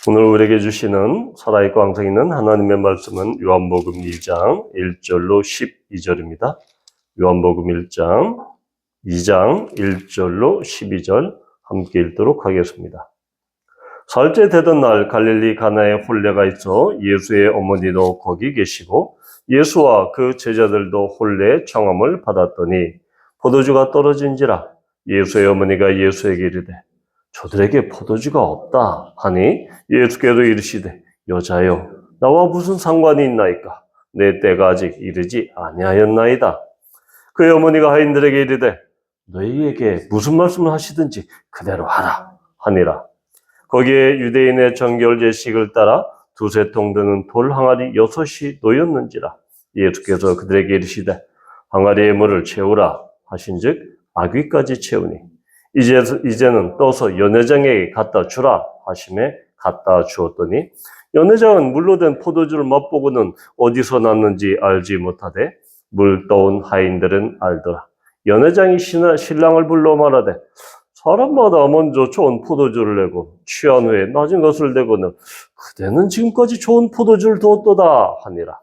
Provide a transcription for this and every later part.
오늘 우리에게 주시는 살아있고 항상 있는 하나님의 말씀은 요한복음 2장 1절로 12절입니다. 요한복음 1장 2장 1절로 12절 함께 읽도록 하겠습니다. 사흘째 되던 날 갈릴리 가나에 혼례가 있어 예수의 어머니도 거기 계시고 예수와 그 제자들도 혼례의 청함을 받았더니 포도주가 떨어진지라 예수의 어머니가 예수에게 이르되 저들에게 포도주가 없다 하니 예수께서 이르시되 여자여 나와 무슨 상관이 있나이까 내 때가 아직 이르지 아니하였나이다. 그의 어머니가 하인들에게 이르되 너희에게 무슨 말씀을 하시든지 그대로 하라 하니라. 거기에 유대인의 정결 제식을 따라 두세 통 드는 돌 항아리 6이 놓였는지라. 예수께서 그들에게 이르시되 항아리에 물을 채우라 하신즉 아귀까지 채우니 이제는 떠서 연회장에게 갖다 주라 하심에 갖다 주었더니 연회장은 물로 된 포도주를 맛보고는 어디서 났는지 알지 못하되 물 떠온 하인들은 알더라. 연회장이 신랑을 불러 말하되 사람마다 먼저 좋은 포도주를 내고 취한 후에 낮은 것을 내고는 그대는 지금까지 좋은 포도주를 두었도다 하니라.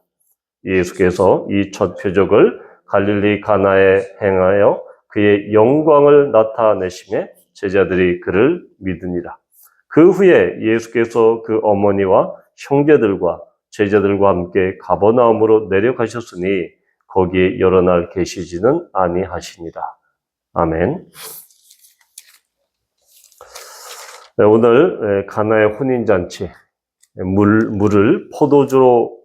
예수께서 이 첫 표적을 갈릴리 가나에 행하여 그의 영광을 나타내심에 제자들이 그를 믿으니라. 그 후에 예수께서 그 어머니와 형제들과 제자들과 함께 가버나움으로 내려가셨으니 거기에 여러 날 계시지는 아니하시니라. 아멘. 네, 오늘 가나의 혼인잔치, 물을 포도주로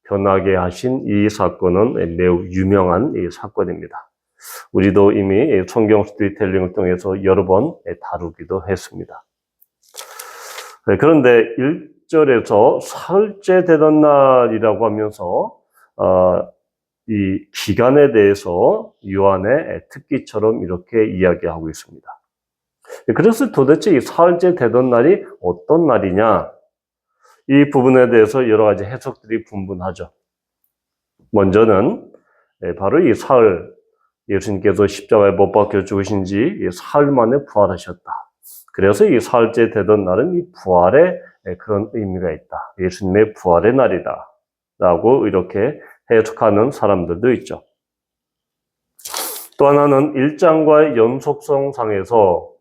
변하게 하신 이 사건은 매우 유명한 이 사건입니다. 우리도 이미 성경 스토리텔링을 통해서 여러 번 다루기도 했습니다. 그런데 1절에서 사흘째 되던 날이라고 하면서 이 기간에 대해서 요한의 특기처럼 이렇게 이야기하고 있습니다. 그래서 도대체 이 사흘째 되던 날이 어떤 날이냐? 이 부분에 대해서 여러 가지 해석들이 분분하죠. 먼저는 바로 이 사흘, 예수님께서 십자가에 못 박혀 죽으신 지 사흘 만에 부활하셨다. 그래서 이 사흘째 되던 날은 이 부활의 그런 의미가 있다. 예수님의 부활의 날이다. 라고 이렇게 해석하는 사람들도 있죠. 또 하나는 1장과의 연속성 상에서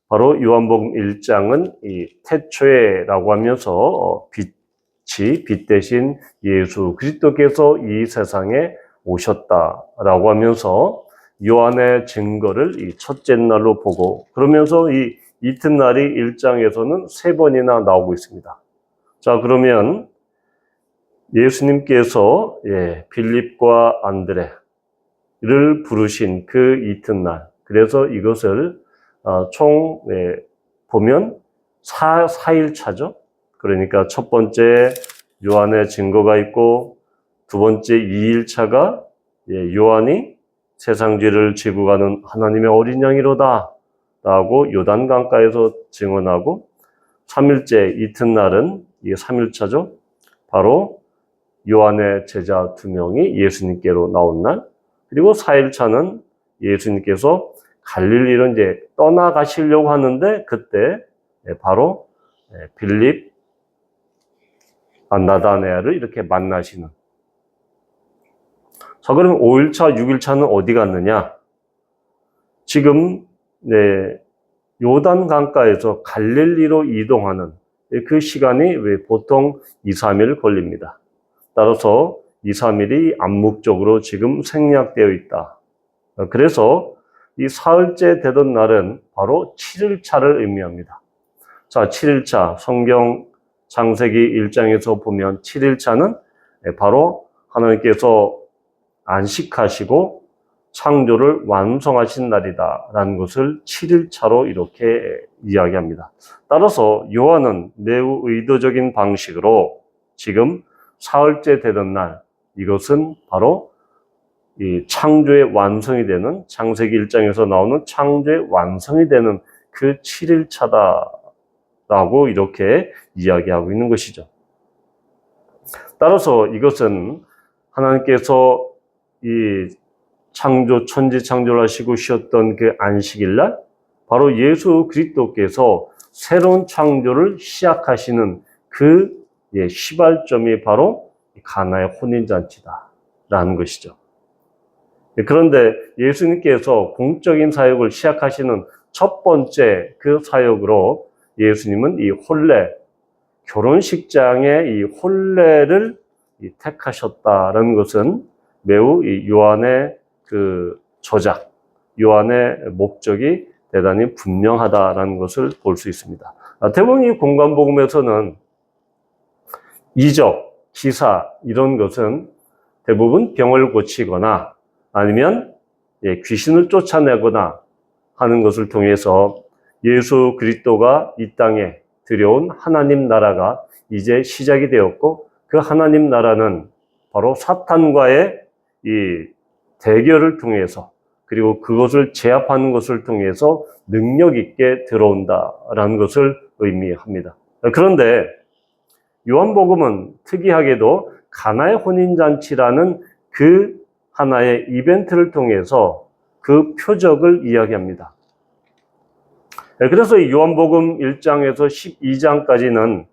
바로 요한복음 1장은 이 태초에라고 하면서 빛 대신 예수 그리스도께서 이 세상에 오셨다라고 하면서 요한의 증거를 이 첫째 날로 보고 그러면서 이 이튿날이 1장에서는 3번이나 나오고 있습니다. 자, 그러면 예수님께서 빌립과 안드레를 부르신 그 이튿날, 그래서 이것을 총 보면 4일차죠. 그러니까 첫 번째 요한의 증거가 있고 두 번째 2일차가 요한이 세상 죄를 지고 가는 하나님의 어린 양이로다 라고 요단강가에서 증언하고 3일째 이튿날은 이게 3일차죠. 바로 요한의 제자 2명이 예수님께로 나온 날, 그리고 4일차는 예수님께서 갈릴리로 이제 떠나가시려고 하는데 그때 바로 빌립, 나다나엘을 이렇게 만나시는. 자, 그럼 5일차, 6일차는 어디 갔느냐? 지금 요단 강가에서 갈릴리로 이동하는 그 시간이 보통 2, 3일 걸립니다. 따라서 2, 3일이 암묵적으로 지금 생략되어 있다. 그래서 이 사흘째 되던 날은 바로 7일차를 의미합니다. 자, 7일차 성경 창세기 1장에서 보면 7일차는 바로 하나님께서 안식하시고 창조를 완성하신 날이다라는 것을 7일차로 이렇게 이야기합니다. 따라서 요한은 매우 의도적인 방식으로 지금 사흘째 되던 날, 이것은 바로 이 창조의 완성이 되는 창세기 1장에서 나오는 창조의 완성이 되는 그 7일차다라고 이렇게 이야기하고 있는 것이죠. 따라서 이것은 하나님께서 이 창조, 천지 창조를 하시고 쉬었던 그 안식일 날, 바로 예수 그리스도께서 새로운 창조를 시작하시는 그 시발점이 바로 가나의 혼인잔치다라는 것이죠. 그런데 예수님께서 공적인 사역을 시작하시는 첫 번째 그 사역으로 예수님은 이 혼례, 결혼식장의 이 혼례를 택하셨다라는 것은 매우 이 요한의 그 저작, 요한의 목적이 대단히 분명하다라는 것을 볼 수 있습니다. 대부분 이 공관복음에서는 이적, 기사 이런 것은 대부분 병을 고치거나 아니면 귀신을 쫓아내거나 하는 것을 통해서 예수 그리스도가 이 땅에 들여온 하나님 나라가 이제 시작이 되었고, 그 하나님 나라는 바로 사탄과의 이 대결을 통해서, 그리고 그것을 제압하는 것을 통해서 능력 있게 들어온다라는 것을 의미합니다. 그런데 요한복음은 특이하게도 가나의 혼인잔치라는 그 하나의 이벤트를 통해서 그 표적을 이야기합니다. 그래서 이 요한복음 1장에서 12장까지는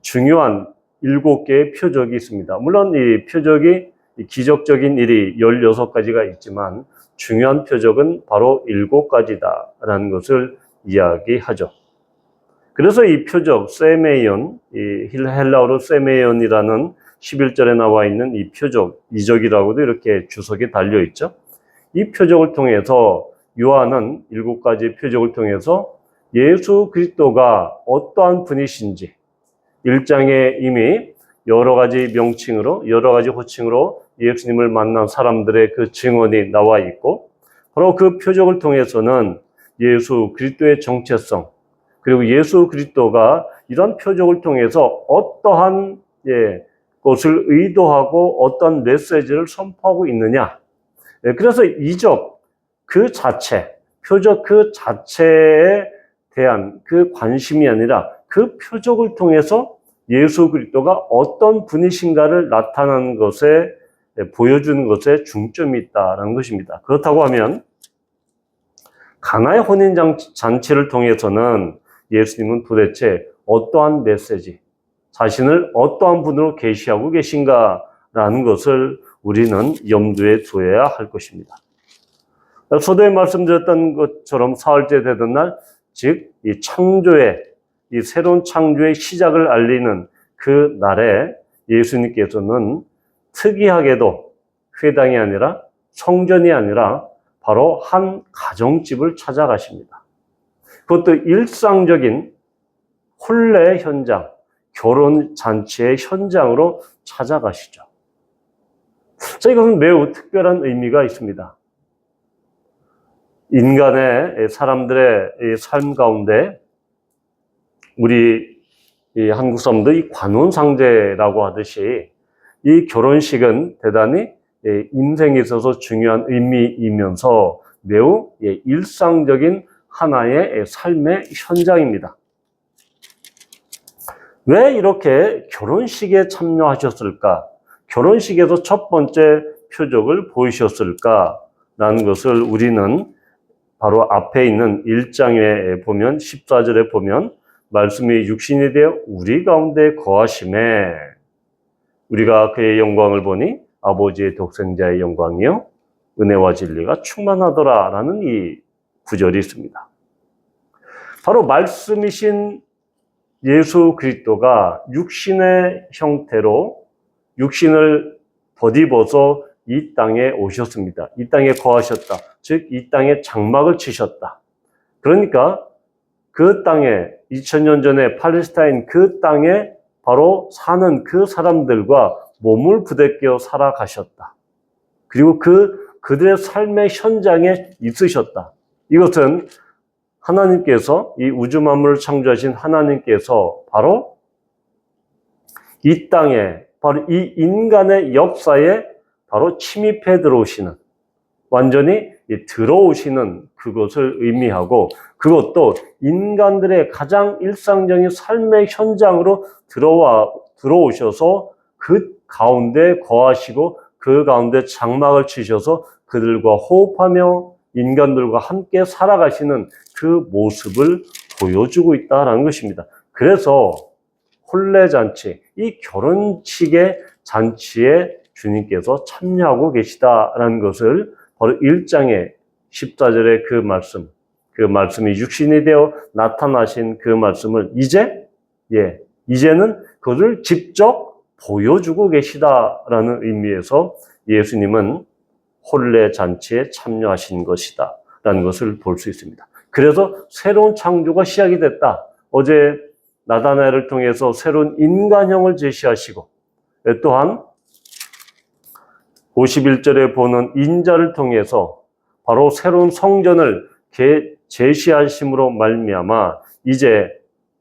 중요한 7개의 표적이 있습니다. 물론 이 표적이 기적적인 일이 16가지가 있지만 중요한 표적은 바로 7가지다라는 것을 이야기하죠. 그래서 이 표적, 세메이온, 이 헬라어로 세메이온이라는 11절에 나와 있는 이 표적, 이적이라고도 이렇게 주석이 달려 있죠. 이 표적을 통해서 요한은 7가지 표적을 통해서 예수 그리스도가 어떠한 분이신지 1장에 이미 여러 가지 명칭으로, 여러 가지 호칭으로 예수님을 만난 사람들의 그 증언이 나와 있고, 바로 그 표적을 통해서는 예수 그리스도의 정체성, 그리고 예수 그리스도가 이런 표적을 통해서 어떠한 것을 의도하고 어떤 메시지를 선포하고 있느냐. 그래서 이적 그 자체, 표적 그 자체에 대한 그 관심이 아니라 그 표적을 통해서 예수 그리스도가 어떤 분이신가를 나타나는 것에, 보여주는 것에 중점이 있다는 것입니다. 그렇다고 하면 가나의 혼인잔치를 통해서는 예수님은 도대체 어떠한 메시지, 자신을 어떠한 분으로 계시하고 계신가라는 것을 우리는 염두에 두어야 할 것입니다. 서두에 말씀드렸던 것처럼 사흘째 되던 날, 즉 이 창조의, 이 새로운 창조의 시작을 알리는 그 날에 예수님께서는 특이하게도 회당이 아니라, 성전이 아니라 바로 한 가정집을 찾아가십니다. 그것도 일상적인 혼례 현장, 결혼 잔치의 현장으로 찾아가시죠. 자, 이것은 매우 특별한 의미가 있습니다. 인간의, 사람들의 삶 가운데 우리 한국 사람들이 관혼상제라고 하듯이 이 결혼식은 대단히 인생에 있어서 중요한 의미이면서 매우 일상적인 하나의 삶의 현장입니다. 왜 이렇게 결혼식에 참여하셨을까? 결혼식에서 첫 번째 표적을 보이셨을까라는 것을 우리는 바로 앞에 있는 1장에 보면, 14절에 보면 말씀이 육신이 되어 우리 가운데 거하심에 우리가 그의 영광을 보니 아버지의 독생자의 영광이요 은혜와 진리가 충만하더라라는 이 구절이 있습니다. 바로 말씀이신 예수 그리스도가 육신의 형태로 육신을 덧입어서 이 땅에 오셨습니다. 이 땅에 거하셨다. 즉 이 땅에 장막을 치셨다. 그러니까 그 땅에 2000년 전에 팔레스타인 그 땅에 바로 사는 그 사람들과 몸을 부대껴 살아가셨다. 그리고 그들의 삶의 현장에 있으셨다. 이것은 하나님께서, 이 우주 만물을 창조하신 하나님께서 바로 이 땅에, 바로 이 인간의 역사에 바로 침입해 들어오시는, 완전히 들어오시는 그것을 의미하고, 그것도 인간들의 가장 일상적인 삶의 현장으로 들어오셔서 그 가운데 거하시고 그 가운데 장막을 치셔서 그들과 호흡하며 인간들과 함께 살아가시는 그 모습을 보여주고 있다라는 것입니다. 그래서 혼례잔치, 이 결혼식의 잔치에 주님께서 참여하고 계시다라는 것을 바로 1장의 14절의 그 말씀이 육신이 되어 나타나신 그 말씀을 이제는 그것을 직접 보여주고 계시다라는 의미에서 예수님은 혼례잔치에 참여하신 것이다 라는 것을 볼 수 있습니다. 그래서 새로운 창조가 시작이 됐다. 어제 나다나엘을 통해서 새로운 인간형을 제시하시고, 또한 51절에 보는 인자를 통해서 바로 새로운 성전을 제시하심으로 말미암아 이제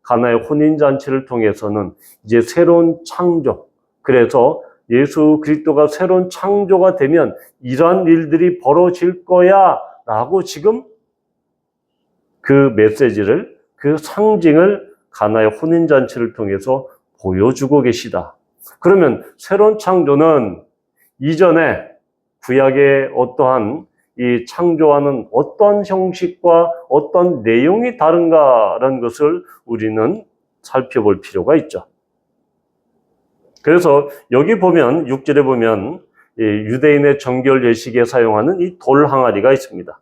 가나의 혼인잔치를 통해서는 이제 새로운 창조, 그래서 예수 그리스도가 새로운 창조가 되면 이러한 일들이 벌어질 거야 라고 지금 그 메시지를, 그 상징을 가나의 혼인잔치를 통해서 보여주고 계시다. 그러면 새로운 창조는 이전에 구약의 어떠한 이 창조와는 어떤 형식과 어떤 내용이 다른가라는 것을 우리는 살펴볼 필요가 있죠. 그래서 여기 보면 6절에 보면 유대인의 정결 예식에 사용하는 이 돌 항아리가 있습니다.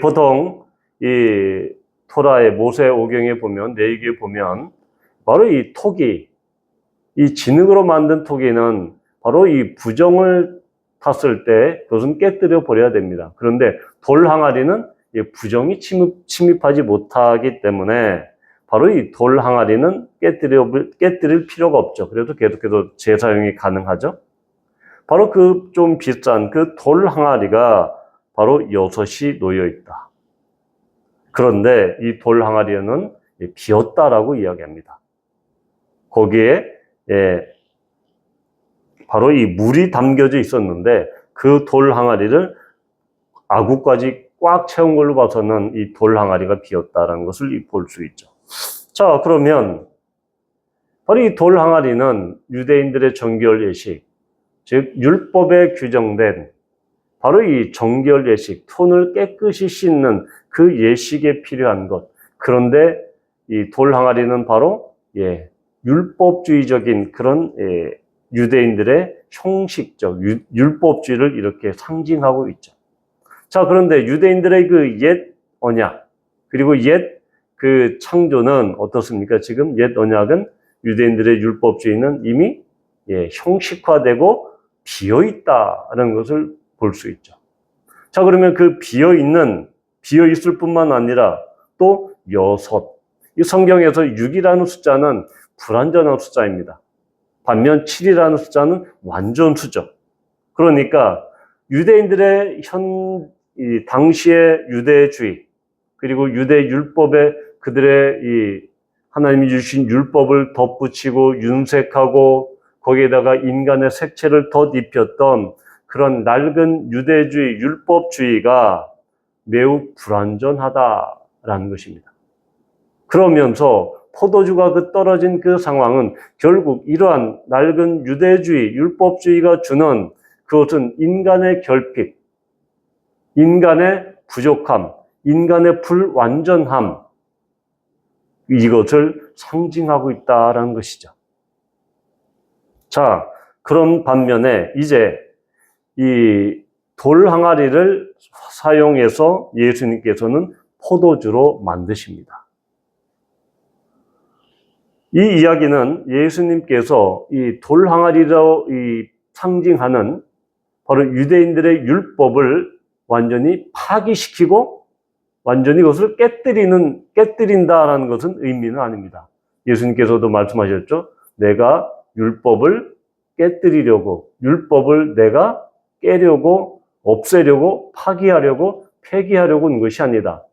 보통 이 토라의 모세 오경에 보면, 레위기에 보면 바로 이 토기, 이 진흙으로 만든 토기는 바로 이 부정을 탔을 때 그것은 깨뜨려 버려야 됩니다. 그런데 돌 항아리는 부정이 침입하지 못하기 때문에 바로 이 돌 항아리는 깨뜨릴 필요가 없죠. 그래도 계속해서 재사용이 가능하죠. 바로 그 좀 비싼 그 돌 항아리가 바로 6이 놓여 있다. 그런데 이 돌 항아리는 비었다라고 이야기합니다. 거기에 바로 이 물이 담겨져 있었는데 그 돌 항아리를 아구까지 꽉 채운 걸로 봐서는 이 돌 항아리가 비었다라는 것을 볼 수 있죠. 자, 그러면 바로 이 돌 항아리는 유대인들의 정결 예식, 즉 율법에 규정된 바로 이 정결 예식, 손을 깨끗이 씻는 그 예식에 필요한 것. 그런데 이 돌 항아리는 바로 율법주의적인 그런 유대인들의 형식적 율법주의를 이렇게 상징하고 있죠. 자, 그런데 유대인들의 그 옛 언약 그리고 옛 그 창조는 어떻습니까? 지금 옛 언약은 유대인들의 율법주의는 이미 형식화되고 비어 있다는 것을 볼 수 있죠. 자, 그러면 그 비어 있을 뿐만 아니라 또 6. 이 성경에서 6이라는 숫자는 불완전한 숫자입니다. 반면 7이라는 숫자는 완전수죠. 그러니까 유대인들의 당시의 유대주의, 그리고 유대 율법에 그들의 이 하나님이 주신 율법을 덧붙이고 윤색하고 거기에다가 인간의 색채를 덧입혔던 그런 낡은 유대주의, 율법주의가 매우 불완전하다라는 것입니다. 그러면서 포도주가 떨어진 그 상황은 결국 이러한 낡은 유대주의, 율법주의가 주는 그것은 인간의 결핍, 인간의 부족함, 인간의 불완전함, 이것을 상징하고 있다라는 것이죠. 자, 그런 반면에 이제 이 돌 항아리를 사용해서 예수님께서는 포도주로 만드십니다. 이 이야기는 예수님께서 이 돌 항아리로 상징하는 바로 유대인들의 율법을 완전히 파기시키고 완전히 그것을 깨뜨린다라는 것은 의미는 아닙니다. 예수님께서도 말씀하셨죠. 내가 율법을 깨뜨리려고, 율법을 내가 깨려고, 없애려고, 파기하려고, 폐기하려고 하는 것이 아니다.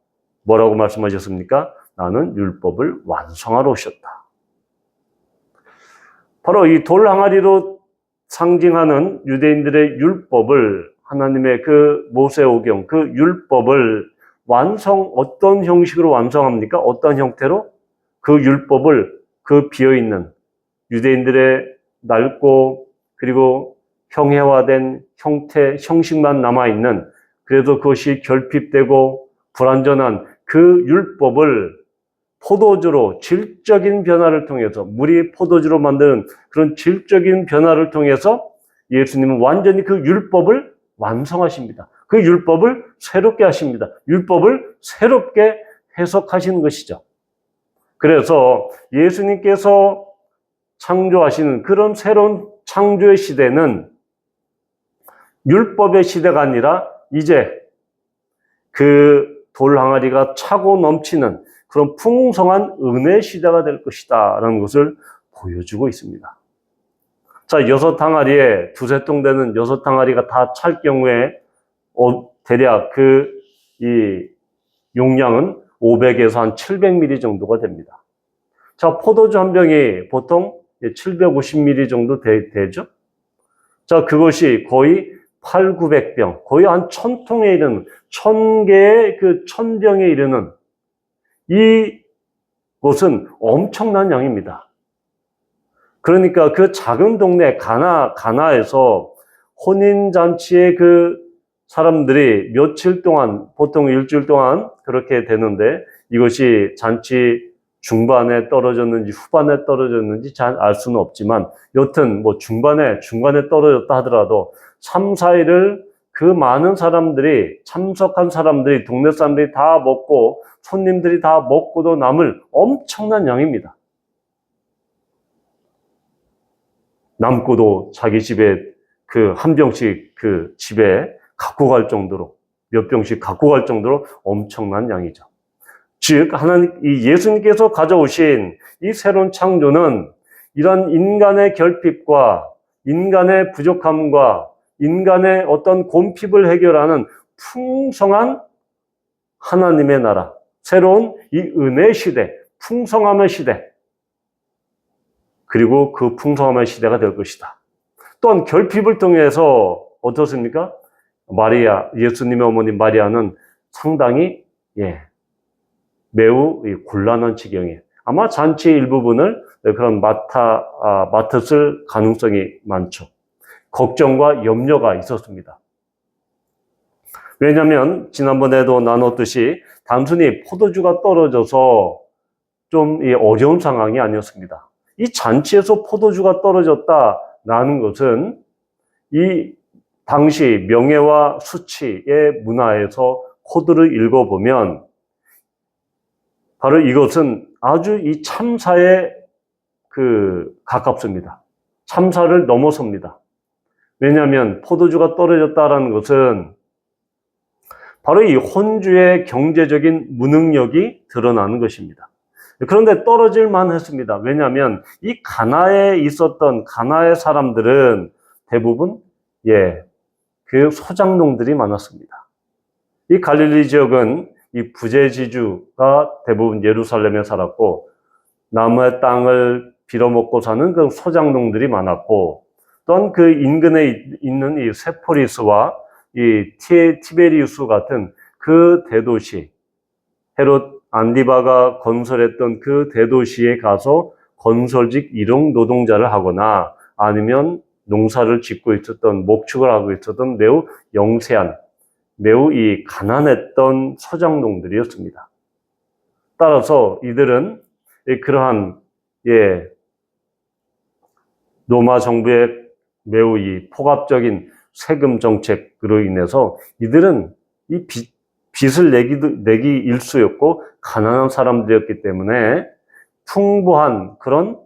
뭐라고 말씀하셨습니까? 나는 율법을 완성하러 오셨다. 바로 이 돌 항아리로 상징하는 유대인들의 율법을, 하나님의 그 모세오경, 그 율법을 어떤 형식으로 완성합니까? 어떤 형태로? 그 율법을 그 비어있는 유대인들의 낡고 그리고 형해화된 형식만 남아있는, 그래도 그것이 결핍되고 불완전한 그 율법을 포도주로 질적인 변화를 통해서, 물이 포도주로 만드는 그런 질적인 변화를 통해서 예수님은 완전히 그 율법을 완성하십니다. 그 율법을 새롭게 하십니다. 율법을 새롭게 해석하시는 것이죠. 그래서 예수님께서 창조하시는 그런 새로운 창조의 시대는 율법의 시대가 아니라 이제 그 돌 항아리가 차고 넘치는 그런 풍성한 은혜 시대가 될 것이다 라는 것을 보여주고 있습니다. 자, 6항아리에 두세 통 되는 6항아리가 다 찰 경우에 대략 이 용량은 500에서 한 700ml 정도가 됩니다. 자, 포도주 한 병이 보통 750ml 정도 되죠? 자, 그것이 거의 800~900병, 거의 한 1000통에 이르는, 1000개의 그 1000병에 이르는 이곳은 엄청난 양입니다. 그러니까 그 작은 동네 가나에서 혼인잔치에 그 사람들이 며칠 동안, 보통 일주일 동안 그렇게 되는데, 이것이 잔치 중반에 떨어졌는지 후반에 떨어졌는지 잘 알 수는 없지만, 여튼 뭐 중간에 떨어졌다 하더라도 3, 4일을 그 많은 사람들이, 참석한 사람들이, 동네 사람들이 다 먹고 손님들이 다 먹고도 남을 엄청난 양입니다. 남고도 자기 집에 그 한 병씩 그 집에 갖고 갈 정도로, 몇 병씩 갖고 갈 정도로 엄청난 양이죠. 즉, 이 예수님께서 가져오신 이 새로운 창조는 이런 인간의 결핍과 인간의 부족함과 인간의 어떤 곰핍을 해결하는 풍성한 하나님의 나라, 새로운 이 은혜 시대, 풍성함의 시대, 그리고 그 풍성함의 시대가 될 것이다. 또한 결핍을 통해서 어떻습니까? 예수님의 어머니 마리아는 상당히 매우 곤란한 지경이에요. 아마 잔치의 일부분을 그런 맡았을 가능성이 많죠. 걱정과 염려가 있었습니다. 왜냐하면 지난번에도 나눴듯이 단순히 포도주가 떨어져서 좀 어려운 상황이 아니었습니다. 이 잔치에서 포도주가 떨어졌다라는 것은 이 당시 명예와 수치의 문화에서 코드를 읽어보면 바로 이것은 아주 이 참사에 가깝습니다. 참사를 넘어섭니다. 왜냐하면 포도주가 떨어졌다라는 것은 바로 이 혼주의 경제적인 무능력이 드러나는 것입니다. 그런데 떨어질 만했습니다. 왜냐하면 이 가나에 있었던 가나의 사람들은 대부분 그 소작농들이 많았습니다. 이 갈릴리 지역은 이 부재지주가 대부분 예루살렘에 살았고, 남의 땅을 빌어먹고 사는 그 소작농들이 많았고, 또한 그 인근에 있는 이 세포리스와 이 티베리우스 같은 그 대도시, 헤롯 안디바가 건설했던 그 대도시에 가서 건설직 일용 노동자를 하거나 아니면 농사를 짓고 있었던, 목축을 하고 있었던 매우 영세한, 매우 이 가난했던 소작농들이었습니다. 따라서 이들은 그러한 로마 정부의 매우 이 폭압적인 세금 정책으로 인해서 이들은 이 빚을 내기 일쑤였고 가난한 사람들이었기 때문에 풍부한 그런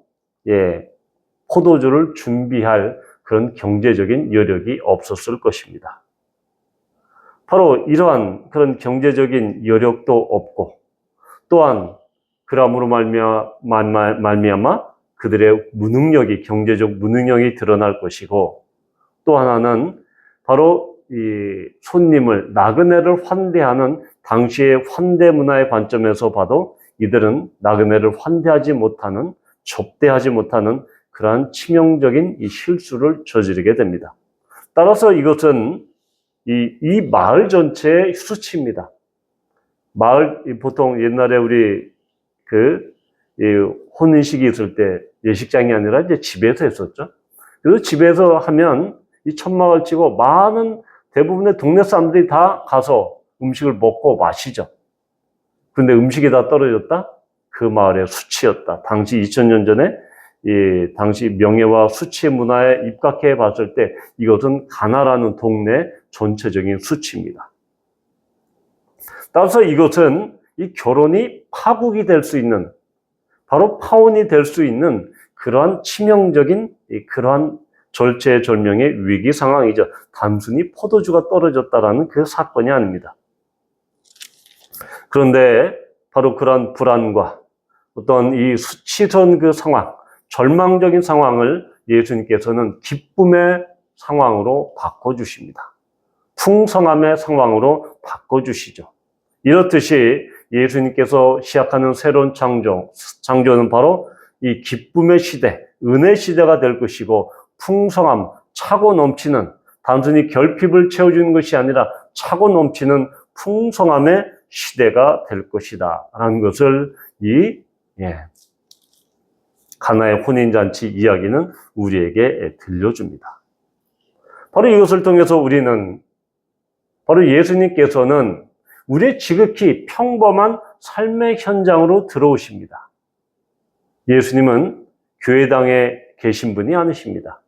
포도주를 준비할 그런 경제적인 여력이 없었을 것입니다. 바로 이러한 그런 경제적인 여력도 없고, 또한 그러므로 말미암아 그들의 무능력이, 경제적 무능력이 드러날 것이고, 또 하나는 바로 이 손님을, 나그네를 환대하는 당시의 환대 문화의 관점에서 봐도 이들은 나그네를 환대하지 못하는, 접대하지 못하는 그러한 치명적인 이 실수를 저지르게 됩니다. 따라서 이것은 이 마을 전체의 수치입니다. 보통 옛날에 우리 혼인식이 있을 때 예식장이 아니라 이제 집에서 했었죠. 그래서 집에서 하면 이 천막을 치고 대부분의 동네 사람들이 다 가서 음식을 먹고 마시죠. 근데 음식이 다 떨어졌다? 그 마을의 수치였다. 당시 2000년 전에 당시 명예와 수치 문화에 입각해 봤을 때 이것은 가나라는 동네 전체적인 수치입니다. 따라서 이것은 이 결혼이 파국이 될 수 있는, 바로 파혼이 될 수 있는 그러한 치명적인 그러한 절체절명의 위기 상황이죠. 단순히 포도주가 떨어졌다라는 그 사건이 아닙니다. 그런데 바로 그런 불안과 어떤 이 수치스러운 그 상황, 절망적인 상황을 예수님께서는 기쁨의 상황으로 바꿔주십니다. 풍성함의 상황으로 바꿔주시죠. 이렇듯이 예수님께서 시작하는 새로운 창조는 바로 이 기쁨의 시대, 은혜 시대가 될 것이고, 풍성함, 차고 넘치는, 단순히 결핍을 채워주는 것이 아니라 차고 넘치는 풍성함의 시대가 될 것이다 라는 것을 가나의 혼인잔치 이야기는 우리에게 들려줍니다. 바로 이것을 통해서 우리는, 바로 예수님께서는 우리의 지극히 평범한 삶의 현장으로 들어오십니다. 예수님은 교회당에 계신 분이 아니십니다.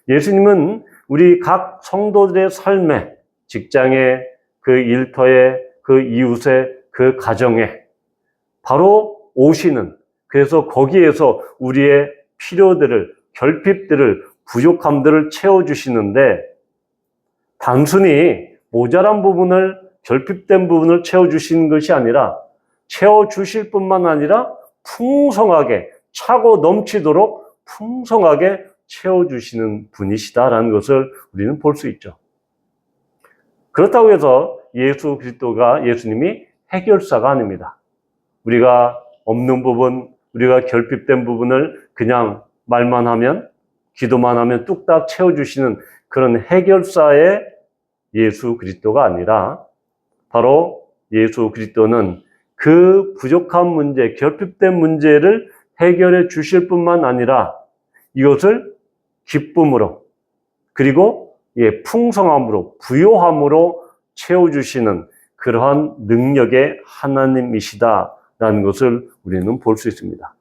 예수님은 우리 각 성도들의 삶에, 직장에, 그 일터에, 그 이웃에, 그 가정에 바로 오시는, 그래서 거기에서 우리의 필요들을, 결핍들을, 부족함들을 채워주시는데, 단순히 모자란 부분을, 결핍된 부분을 채워주시는 것이 아니라, 채워주실 뿐만 아니라 풍성하게, 차고 넘치도록 풍성하게 채워주시는 분이시다라는 것을 우리는 볼 수 있죠. 그렇다고 해서 예수 그리스도가, 예수님이 해결사가 아닙니다. 우리가 없는 부분, 우리가 결핍된 부분을 그냥 말만 하면, 기도만 하면 뚝딱 채워주시는 그런 해결사의 예수 그리스도가 아니라, 바로 예수 그리스도는 그 부족한 문제, 결핍된 문제를 해결해 주실 뿐만 아니라 이것을 기쁨으로, 그리고 풍성함으로, 부요함으로 채워주시는 그러한 능력의 하나님이시다라는 것을 우리는 볼 수 있습니다.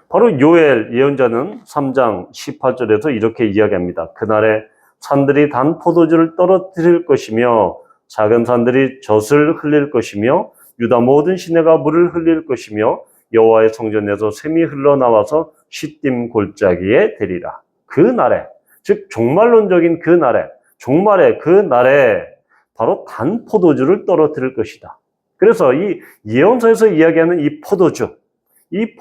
바로 요엘 예언자는 3장 18절에서 이렇게 이야기합니다. 그날에 산들이 단 포도주를 떨어뜨릴 것이며 작은 산들이 젖을 흘릴 것이며 유다 모든 시내가 물을 흘릴 것이며 여호와의 성전에서 샘이 흘러나와서 시딤 골짜기에 되리라. 그 날에, 즉 종말론적인 그 날에, 종말의 그 날에 바로 단 포도주를 떨어뜨릴 것이다. 그래서 이 예언서에서 이야기하는 이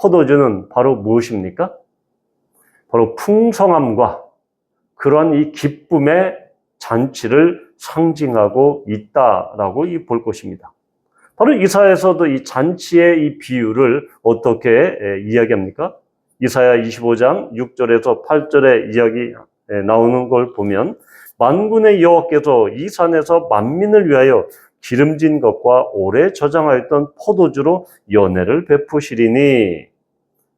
포도주는 바로 무엇입니까? 바로 풍성함과 그러한 이 기쁨의 잔치를 상징하고 있다라고 볼 것입니다. 바로 이사야에서도 이 잔치의 이 비유를 어떻게 이야기합니까? 이사야 25장 6절에서 8절의 이야기 나오는 걸 보면, 만군의 여호와께서 이 산에서 만민을 위하여 기름진 것과 오래 저장하였던 포도주로 연회를 베푸시리니,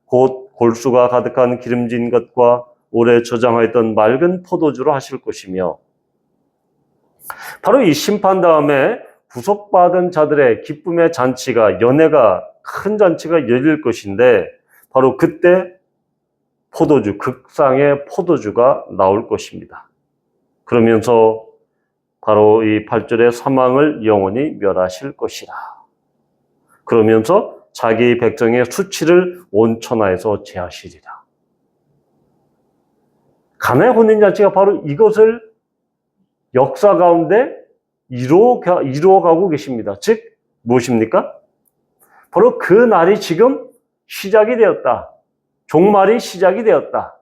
곧 골수가 가득한 기름진 것과 오래 저장하였던 맑은 포도주로 하실 것이며, 바로 이 심판 다음에 구속받은 자들의 기쁨의 잔치가, 연회가, 큰 잔치가 열릴 것인데, 바로 그때 포도주, 극상의 포도주가 나올 것입니다. 그러면서 바로 이 8절의 사망을 영원히 멸하실 것이라. 그러면서 자기 백성의 수치를 온 천하에서 제하시리라. 가나의 혼인잔치가 바로 이것을 역사 가운데 이루어가고 계십니다. 즉 무엇입니까? 바로 그 날이 지금 시작이 되었다. 종말이 시작이 되었다.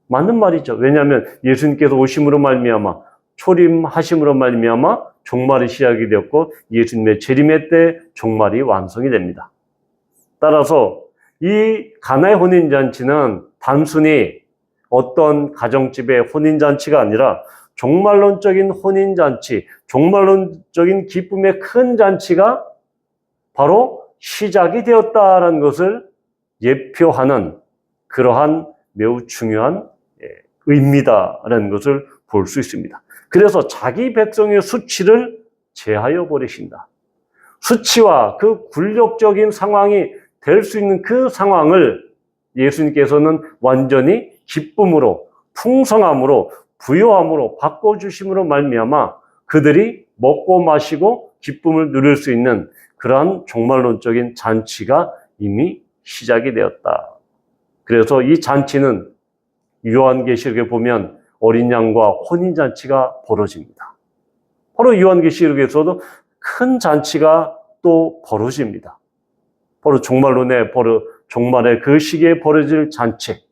맞는 말이죠. 왜냐하면 예수님께서 오심으로 말미암아, 초림하심으로 말미암아 종말이 시작이 되었고, 예수님의 재림의 때 종말이 완성이 됩니다. 따라서 이 가나의 혼인잔치는 단순히 어떤 가정집의 혼인잔치가 아니라 종말론적인 혼인잔치, 종말론적인 기쁨의 큰 잔치가 바로 시작이 되었다라는 것을 예표하는 그러한 매우 중요한 의미다라는 것을 볼 수 있습니다. 그래서 자기 백성의 수치를 제하여 버리신다. 수치와 그 굴욕적인 상황이 될 수 있는 그 상황을 예수님께서는 완전히 기쁨으로, 풍성함으로, 부요함으로 바꿔주심으로 말미암아 그들이 먹고 마시고 기쁨을 누릴 수 있는 그러한 종말론적인 잔치가 이미 시작이 되었다. 그래서 이 잔치는 요한계시록에 보면 어린 양과 혼인잔치가 벌어집니다. 바로 요한계시록에서도 큰 잔치가 또 벌어집니다. 바로 종말의 그 시기에 벌어질 잔치.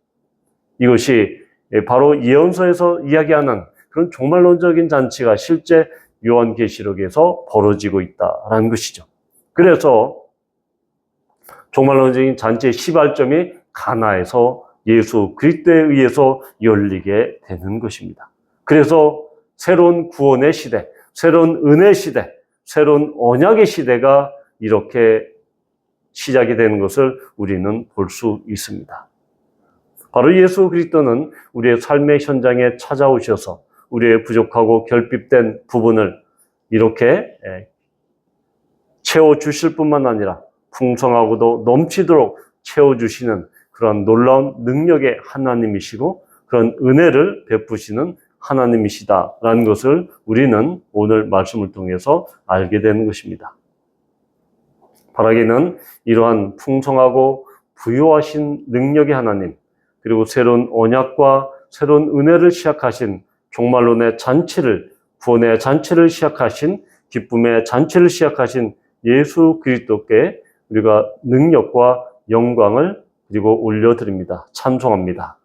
이것이 바로 예언서에서 이야기하는 그런 종말론적인 잔치가 실제 요한계시록에서 벌어지고 있다라는 것이죠. 그래서 종말론적인 잔치의 시발점이 가나에서 예수 그리스도에 의해서 열리게 되는 것입니다. 그래서 새로운 구원의 시대, 새로운 은혜 시대, 새로운 언약의 시대가 이렇게 시작이 되는 것을 우리는 볼 수 있습니다. 바로 예수 그리스도는 우리의 삶의 현장에 찾아오셔서 우리의 부족하고 결핍된 부분을 이렇게 채워주실 뿐만 아니라 풍성하고도 넘치도록 채워주시는 그런 놀라운 능력의 하나님이시고 그런 은혜를 베푸시는 하나님이시다라는 것을 우리는 오늘 말씀을 통해서 알게 되는 것입니다. 바라기는 이러한 풍성하고 부요하신 능력의 하나님, 그리고 새로운 언약과 새로운 은혜를 시작하신 종말론의 잔치를, 구원의 잔치를 시작하신, 기쁨의 잔치를 시작하신 예수 그리스도께 우리가 능력과 영광을 그리고 올려드립니다. 찬송합니다.